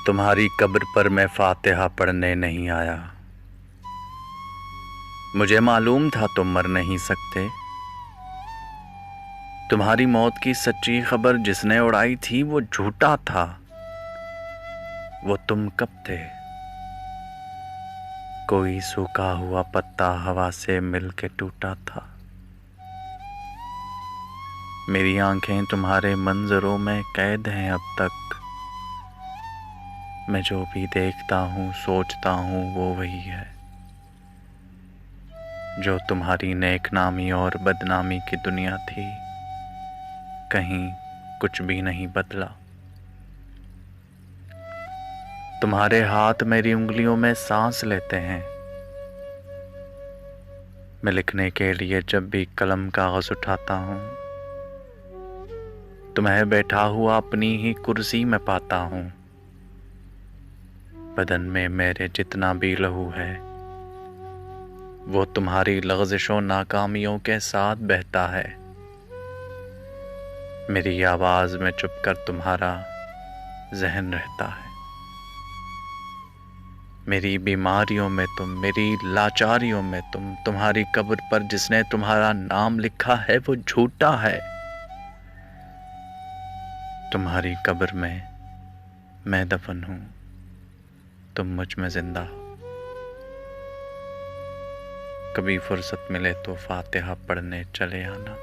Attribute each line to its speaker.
Speaker 1: तुम्हारी कब्र पर मैं फातिहा पढ़ने नहीं आया। मुझे मालूम था तुम मर नहीं सकते। तुम्हारी मौत की सच्ची खबर जिसने उड़ाई थी वो झूठा था। वो तुम कब थे? कोई सूखा हुआ पत्ता हवा से मिल के टूटा था। मेरी आंखें तुम्हारे मंजरों में कैद हैं अब तक। मैं जो भी देखता हूँ सोचता हूँ वो वही है जो तुम्हारी नेकनामी और बदनामी की दुनिया थी। कहीं कुछ भी नहीं बदला। तुम्हारे हाथ मेरी उंगलियों में सांस लेते हैं। मैं लिखने के लिए जब भी कलम कागज उठाता हूँ तुम्हें बैठा हुआ अपनी ही कुर्सी में पाता हूँ। बदन में मेरे जितना भी लहू है वो तुम्हारी लग़ज़िशों नाकामियों के साथ बहता है। मेरी आवाज़ में चुपकर तुम्हारा ज़हन रहता है। मेरी बीमारियों में तुम, मेरी लाचारियों में तुम। तुम्हारी कब्र पर जिसने तुम्हारा नाम लिखा है वो झूठा है। तुम्हारी कब्र में मैं दफन हूँ, तुम मुझ में जिंदा हो। कभी फुर्सत मिले तो फातिहा पढ़ने चले आना।